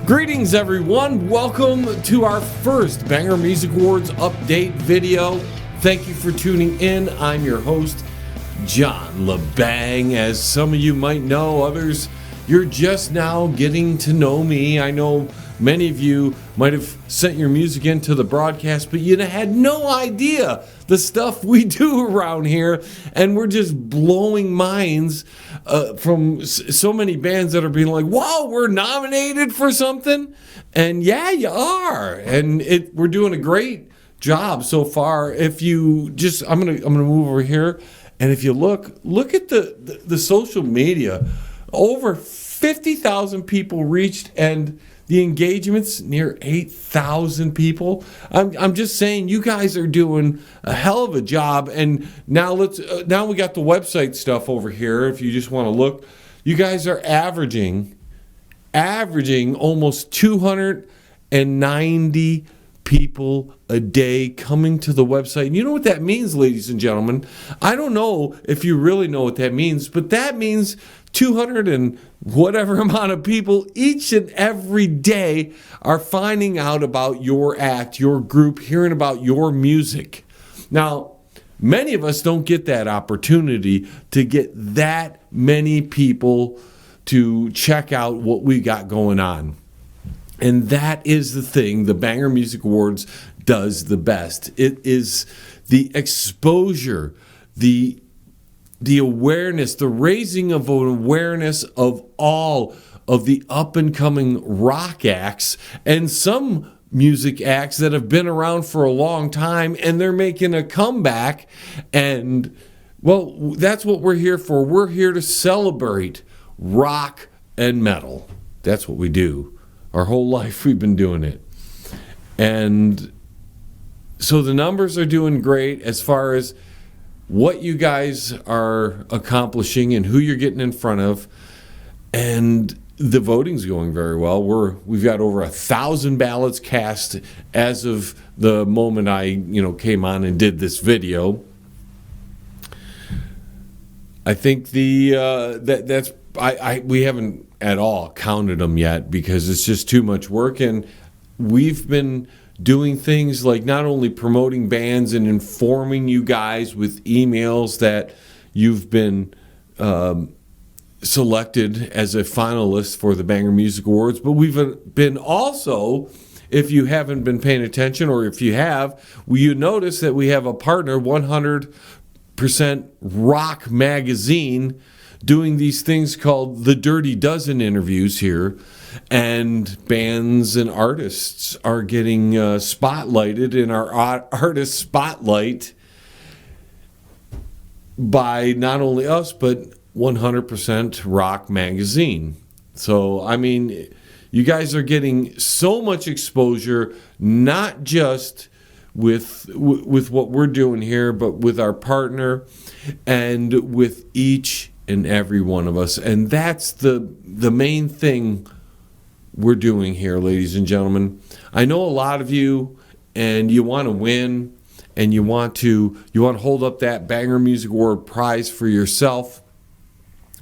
Greetings, everyone. Welcome to our first Banger Music Awards update video. Thank you for tuning in. I'm your host, John LeBang. As some of you might know, others, you're just now getting to know me. I know many of you might have sent your music into the broadcast, but you had no idea the stuff we do around here, and we're just blowing minds from so many bands that are being like, wow, we're nominated for something. And yeah, you are. And we're doing a great job so far. If you just, I'm gonna move over here, and if you look at the social media, over 50,000 people reached, and the engagement's near 8,000 people. I'm just saying, you guys are doing a hell of a job. And now now we got the website stuff over here. If you just want to look, you guys are averaging almost 290 people a day coming to the website. And you know what that means, ladies and gentlemen? I don't know if you really know what that means, but that means 200 and whatever amount of people each and every day are finding out about your act, your group, hearing about your music. Now, many of us don't get that opportunity to get that many people to check out what we got going on. And that is the thing the Banger Music Awards does the best. It is the exposure, the awareness, the raising of an awareness of all of the up-and-coming rock acts and some music acts that have been around for a long time, and they're making a comeback. And, well, that's what we're here for. We're here to celebrate rock and metal. That's what we do. Our whole life we've been doing it. And so the numbers are doing great as far as what you guys are accomplishing and who you're getting in front of, and the voting's going very well. We've got over 1,000 ballots cast as of the moment I came on and did this video. I think we haven't at all counted them yet because it's just too much work, and we've been doing things like not only promoting bands and informing you guys with emails that you've been selected as a finalist for the Banger Music Awards, but we've been also, if you haven't been paying attention, or if you have, you notice that we have a partner, 100% Rock Magazine, doing these things called the Dirty Dozen interviews here, and bands and artists are getting spotlighted in our Artist Spotlight by not only us, but 100% Rock Magazine. So, I mean, you guys are getting so much exposure, not just with what we're doing here, but with our partner and with each and every one of us. And that's the main thing we're doing here, ladies and gentlemen. I know a lot of you, and you want to win, and you want to hold up that Banger Music Award prize for yourself.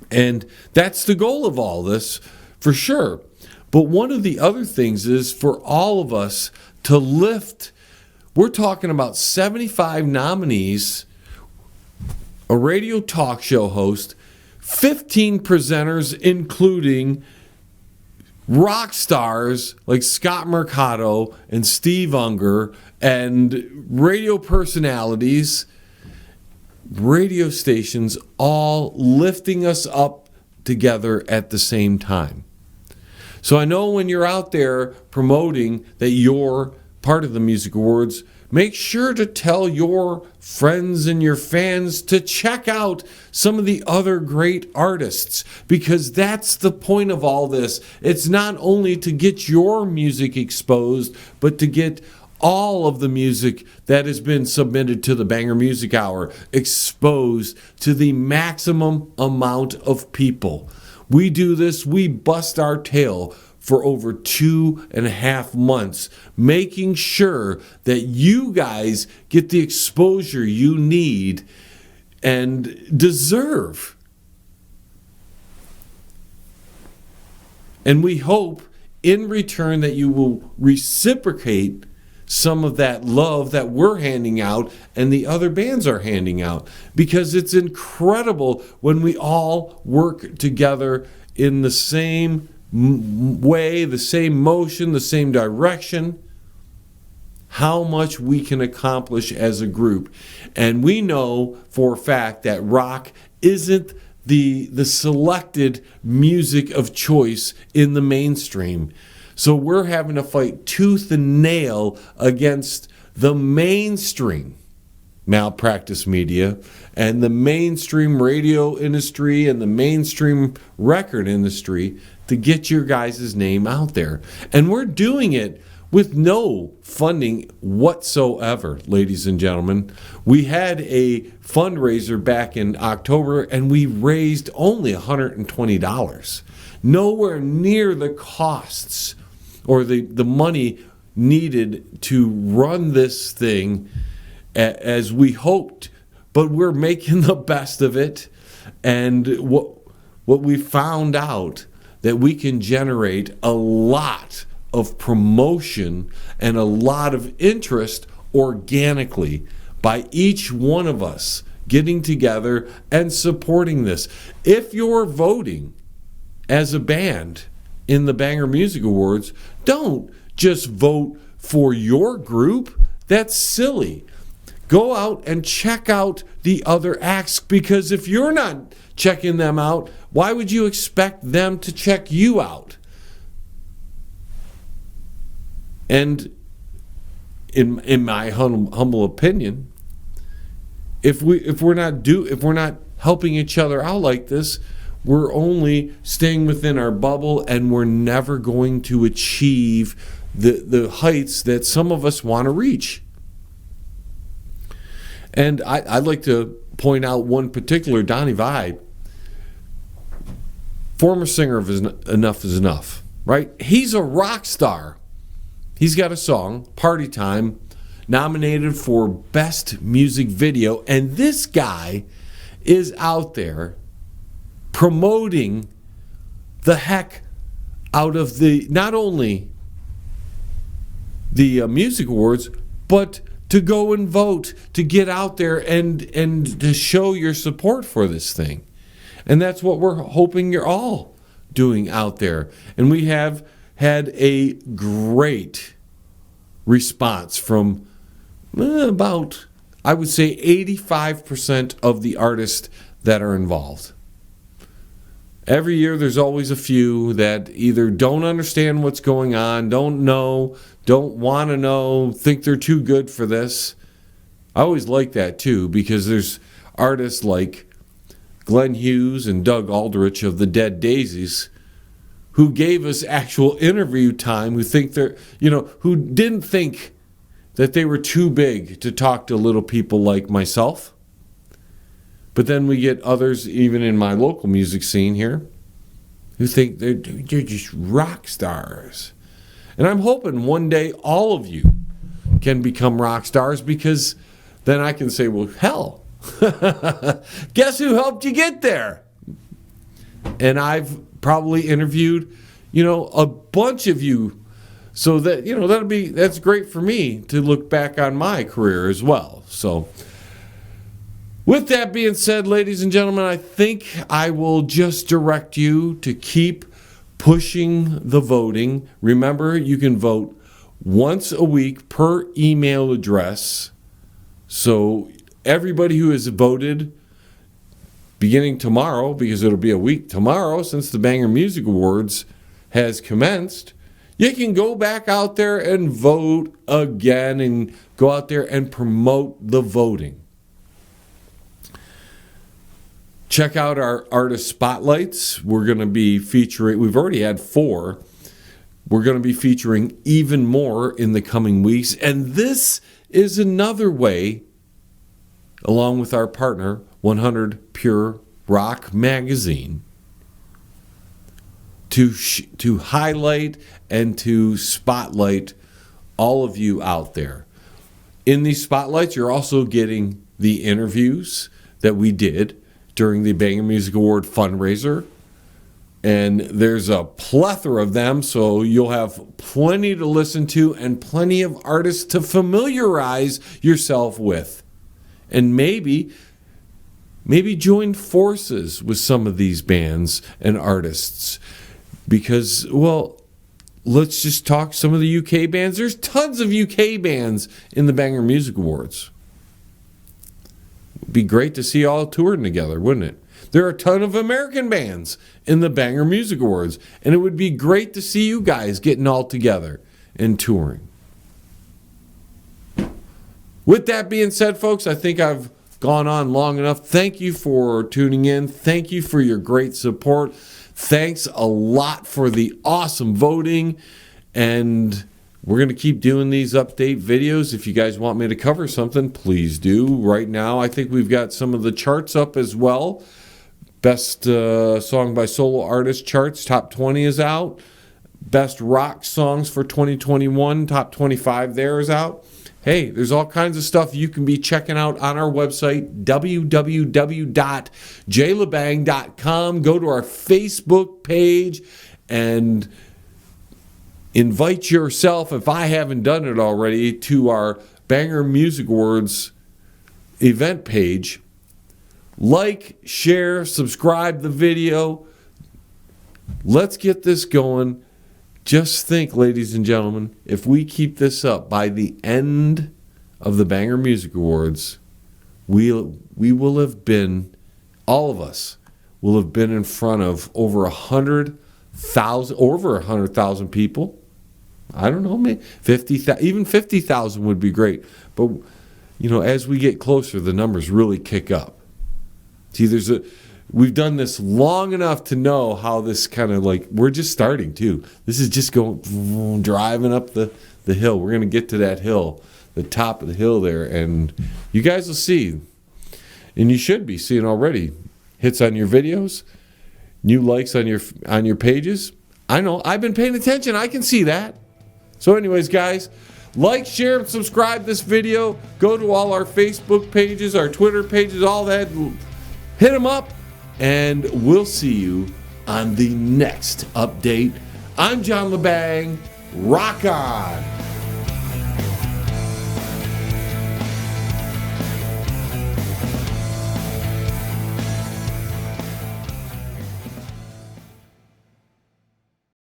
And that's the goal of all this, for sure. But one of the other things is for all of us to lift. We're talking about 75 nominees, a radio talk show host, 15 presenters, including rock stars like Scott Mercado and Steve Unger, and radio personalities, radio stations, all lifting us up together at the same time. So I know when you're out there promoting that you're part of the Music Awards, make sure to tell your friends and your fans to check out some of the other great artists, because that's the point of all this. It's not only to get your music exposed, but to get all of the music that has been submitted to the Banger Music Hour exposed to the maximum amount of people. We do this, we bust our tail for over 2.5 months, making sure that you guys get the exposure you need and deserve. And we hope in return that you will reciprocate some of that love that we're handing out and the other bands are handing out, because it's incredible when we all work together in the same way, the same motion, the same direction, how much we can accomplish as a group. And we know for a fact that rock isn't the selected music of choice in the mainstream. So we're having to fight tooth and nail against the mainstream malpractice media and the mainstream radio industry and the mainstream record industry to get your guys' name out there. And we're doing it with no funding whatsoever, ladies and gentlemen. We had a fundraiser back in October, and we raised only $120. Nowhere near the costs or the money needed to run this thing as we hoped. But we're making the best of it. And what we found out, that we can generate a lot of promotion and a lot of interest organically by each one of us getting together and supporting this. If you're voting as a band in the Banger Music Awards, don't just vote for your group. That's silly. Go out and check out the other acts, because if you're not checking them out, why would you expect them to check you out? And in my humble opinion, if we're not helping each other out like this, we're only staying within our bubble, and we're never going to achieve the heights that some of us want to reach. And I'd like to point out one particular, Donnie Vide, former singer of Enough Is Enough, right? He's a rock star. He's got a song, Party Time, nominated for Best Music Video. And this guy is out there promoting the heck out of not only the music awards, but to go and vote, to get out there and to show your support for this thing. And that's what we're hoping you're all doing out there. And we have had a great response from about, I would say, 85% of the artists that are involved. Every year there's always a few that either don't understand what's going on, don't know, don't want to know, think they're too good for this. I always like that too, because there's artists like Glenn Hughes and Doug Aldrich of the Dead Daisies who gave us actual interview time, who didn't think that they were too big to talk to little people like myself. But then we get others, even in my local music scene here, who think they're just rock stars. And I'm hoping one day all of you can become rock stars, because then I can say, well, hell, guess who helped you get there? And I've probably interviewed, a bunch of you, so that, that's great for me to look back on my career as well. So with that being said, ladies and gentlemen, I think I will just direct you to keep pushing the voting. Remember, you can vote once a week per email address. So everybody who has voted beginning tomorrow, because it'll be a week tomorrow since the Banger Music Awards has commenced, you can go back out there and vote again and go out there and promote the voting. Check out our artist spotlights. We're going to be featuring, we've already had 4. We're going to be featuring even more in the coming weeks. And this is another way, along with our partner, 100 Pure Rock Magazine, to highlight and to spotlight all of you out there. In these spotlights, you're also getting the interviews that we did during the Banger Music Award fundraiser. And there's a plethora of them, so you'll have plenty to listen to and plenty of artists to familiarize yourself with. And maybe join forces with some of these bands and artists. Because, well, let's just talk some of the UK bands. There's tons of UK bands in the Banger Music Awards. It'd be great to see all touring together, wouldn't it? There are a ton of American bands in the Banger Music Awards, and it would be great to see you guys getting all together and touring. With that being said, folks, I think I've gone on long enough. Thank you for tuning in. Thank you for your great support. Thanks a lot for the awesome voting, and we're going to keep doing these update videos. If you guys want me to cover something, please do. Right now, I think we've got some of the charts up as well. Best song by solo artist charts, top 20 is out. Best rock songs for 2021, top 25 there is out. Hey, there's all kinds of stuff you can be checking out on our website, www.jlabang.com. Go to our Facebook page and invite yourself, if I haven't done it already, to our Banger Music Awards event page. Like, share, subscribe the video. Let's get this going. Just think, ladies and gentlemen, if we keep this up by the end of the Banger Music Awards, we will have been, all of us will have been in front of over 100,000 people. I don't know, maybe 50,000, even 50,000 would be great. But you know, as we get closer, the numbers really kick up. See, we've done this long enough to know how this kind of like, we're just starting too. This is just going, driving up the hill. We're going to get to that hill, the top of the hill there, and you guys will see, and you should be seeing already, hits on your videos, new likes on your pages. I know, I've been paying attention. I can see that. So anyways, guys, like, share, and subscribe this video. Go to all our Facebook pages, our Twitter pages, all that. Hit them up, and we'll see you on the next update. I'm John LeBang. Rock on!